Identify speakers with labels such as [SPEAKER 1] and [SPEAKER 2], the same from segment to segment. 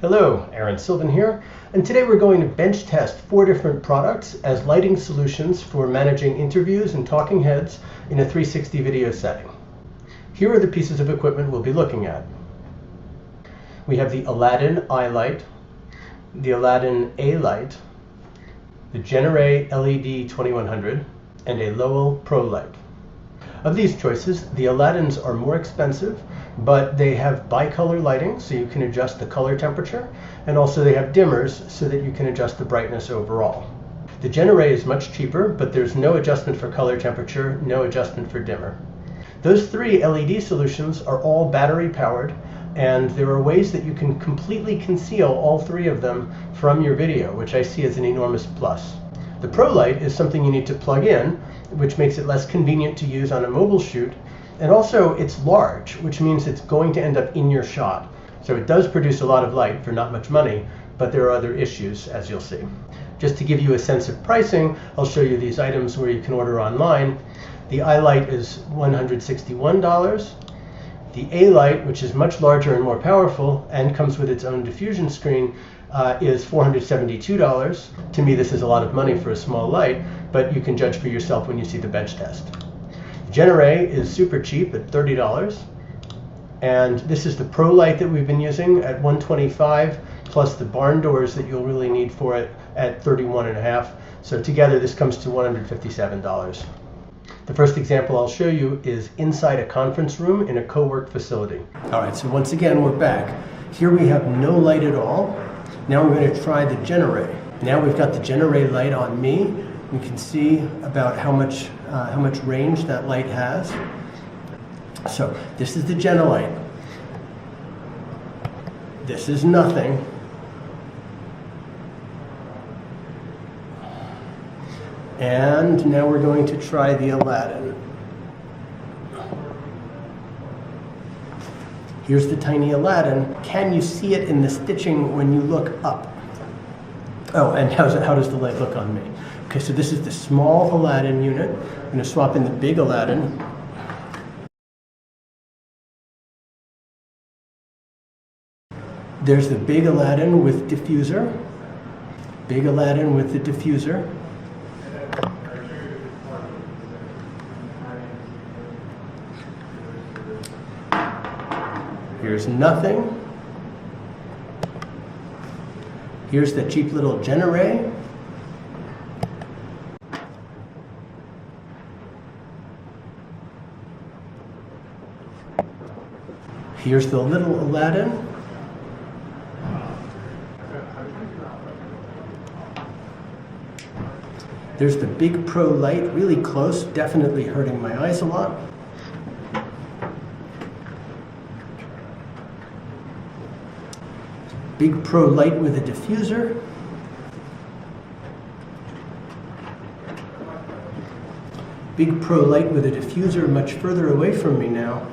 [SPEAKER 1] Hello, Aaron Sylvan here, and today we're going to bench test 4 different products as lighting solutions for managing interviews and talking heads in a 360 video setting. Here are the pieces of equipment we'll be looking at. We have the Aladdin eye light, the Aladdin A light, the Genaray LED 2100, and a Lowel Pro light. Of these choices, the Aladdins are more expensive, but they have bicolor lighting, so you can adjust the color temperature, and also they have dimmers so that you can adjust the brightness overall. The Genaray is much cheaper, but there's no adjustment for color temperature, no adjustment for dimmer. Those 3 LED solutions are all battery powered, and there are ways that you can completely conceal all 3 of them from your video, which I see as an enormous plus. The Pro light is something you need to plug in, which makes it less convenient to use on a mobile shoot. And also it's large, which means it's going to end up in your shot. So it does produce a lot of light for not much money, but there are other issues, as you'll see. Just to give you a sense of pricing, I'll show you these items where you can order online. The eye light is $161. The A light, which is much larger and more powerful and comes with its own diffusion screen, is $472. To me, this is a lot of money for a small light, but you can judge for yourself when you see the bench test. Genaray is super cheap at $30, and this is the Pro light that we've been using at $125, plus the barn doors that you'll really need for it at $31.50. So together this comes to $157. The first example I'll show you is inside a conference room in a co-work facility. All right, so once again we're back. Here we have no light at all. Now we're going to try the Genaray. Now we've got the Genaray light on me. You can see about how much range that light has. So this is the Genalight. This is nothing. And now we're going to try the Aladdin. Here's the tiny Aladdin. Can you see it in the stitching when you look up? Oh, and how does the light look on me? Okay, so this is the small Aladdin unit. I'm going to swap in the big Aladdin. There's the big Aladdin with diffuser. Big Aladdin with the diffuser. Here's nothing. Here's the cheap little Genaray. Here's the little Aladdin. There's the big Pro light, really close, definitely hurting my eyes a lot. Big Pro light with a diffuser. Big Pro light with a diffuser much further away from me now.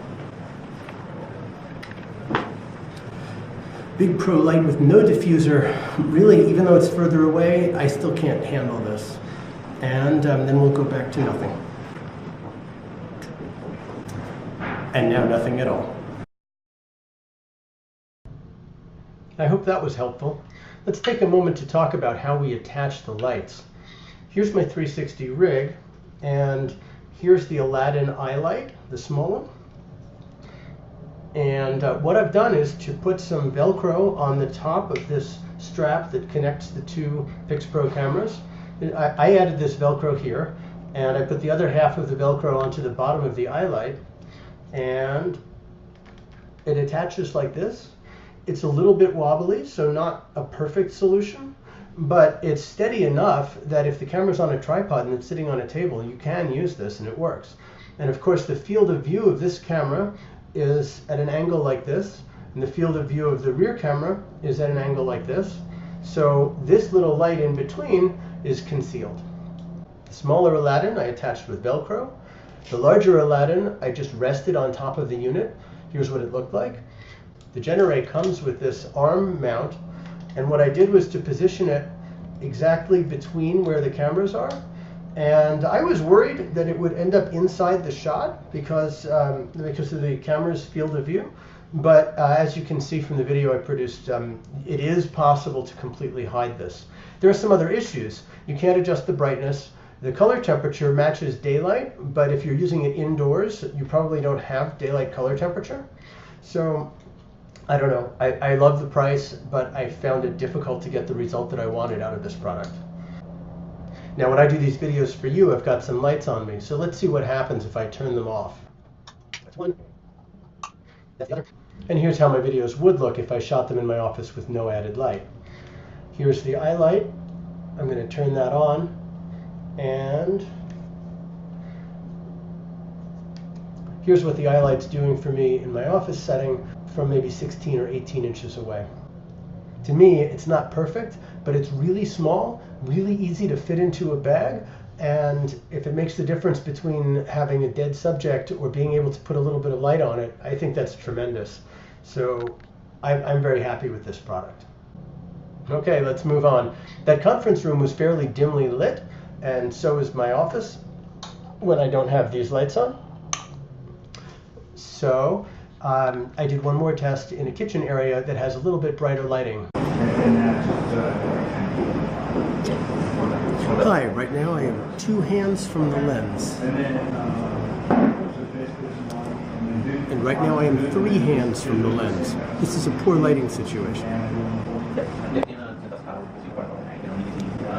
[SPEAKER 1] Big Pro light with no diffuser. Really, even though it's further away, I still can't handle this. And then we'll go back to nothing. And now nothing at all. I hope that was helpful. Let's take a moment to talk about how we attach the lights. Here's my 360 rig, and here's the Aladdin eye light, the small one. And what I've done is to put some Velcro on the top of this strap that connects the 2 Pix Pro cameras. I added this Velcro here, and I put the other half of the Velcro onto the bottom of the eye light, and it attaches like this. It's a little bit wobbly, so not a perfect solution, but it's steady enough that if the camera's on a tripod and it's sitting on a table, you can use this and it works. And of course, the field of view of this camera is at an angle like this, and the field of view of the rear camera is at an angle like this. So this little light in between is concealed. The smaller Aladdin I attached with Velcro. The larger Aladdin I just rested on top of the unit. Here's what it looked like. The Genaray comes with this arm mount, and what I did was to position it exactly between where the cameras are. And I was worried that it would end up inside the shot because of the camera's field of view, but as you can see from the video I produced, it is possible to completely hide this. There are some other issues. You can't adjust the brightness. The color temperature matches daylight, but if you're using it indoors, you probably don't have daylight color temperature. So I don't know. I love the price, but I found it difficult to get the result that I wanted out of this product. Now when I do these videos for you, I've got some lights on me. So let's see what happens if I turn them off. That's one. That's the other. And here's how my videos would look if I shot them in my office with no added light. Here's the eye light. I'm going to turn that on. And here's what the eye light's doing for me in my office setting from maybe 16 or 18 inches away. To me, it's not perfect, but it's really small, really easy to fit into a bag, and if it makes the difference between having a dead subject or being able to put a little bit of light on it, I think that's tremendous. So I'm very happy with this product. Okay, let's move on. That conference room was fairly dimly lit, and so is my office when I don't have these lights on. So I did one more test in a kitchen area that has a little bit brighter lighting. Hi, right now I am 2 hands from the lens. And right now I am 3 hands from the lens. This is a poor lighting situation.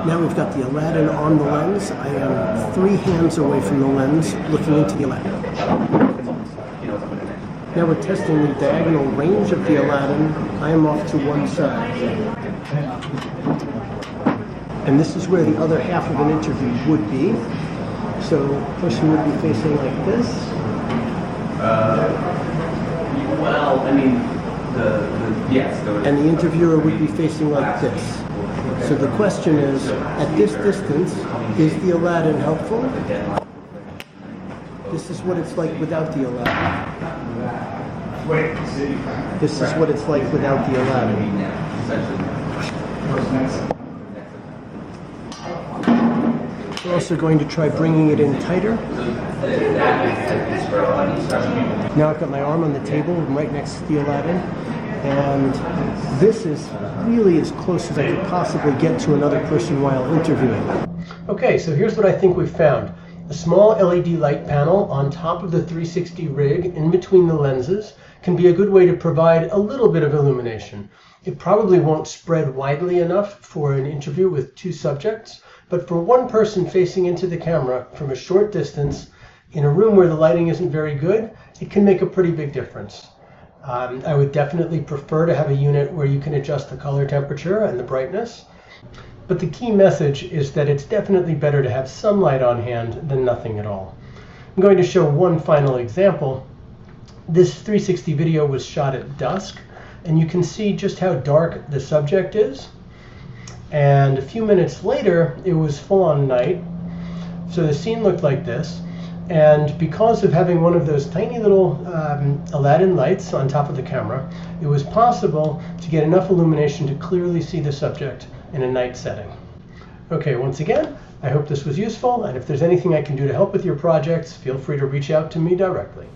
[SPEAKER 1] Now we've got the Aladdin on the lens. I am 3 hands away from the lens looking into the Aladdin. Now we're testing the diagonal range of the Aladdin. I am off to one side. And this is where the other half of an interview would be. So the person would be facing like this.
[SPEAKER 2] Well, I mean, yes.
[SPEAKER 1] And the interviewer would be facing like this. So the question is, at this distance, is the Aladdin helpful? This is what it's like without the Aladdin. This is what it's like without the Aladdin. We're also going to try bringing it in tighter. Now I've got my arm on the table right next to the Aladdin, and this is really as close as I could possibly get to another person while interviewing. Okay, so here's what I think we've found. A small LED light panel on top of the 360 rig in between the lenses can be a good way to provide a little bit of illumination. It probably won't spread widely enough for an interview with 2 subjects, but for one person facing into the camera from a short distance in a room where the lighting isn't very good, it can make a pretty big difference. I would definitely prefer to have a unit where you can adjust the color temperature and the brightness. But the key message is that it's definitely better to have some light on hand than nothing at all. I'm going to show one final example. This 360 video was shot at dusk, and you can see just how dark the subject is. And a few minutes later, it was full-on night. So the scene looked like this. And because of having one of those tiny little Aladdin lights on top of the camera, it was possible to get enough illumination to clearly see the subject in a night setting. Okay, once again, I hope this was useful, and if there's anything I can do to help with your projects, feel free to reach out to me directly.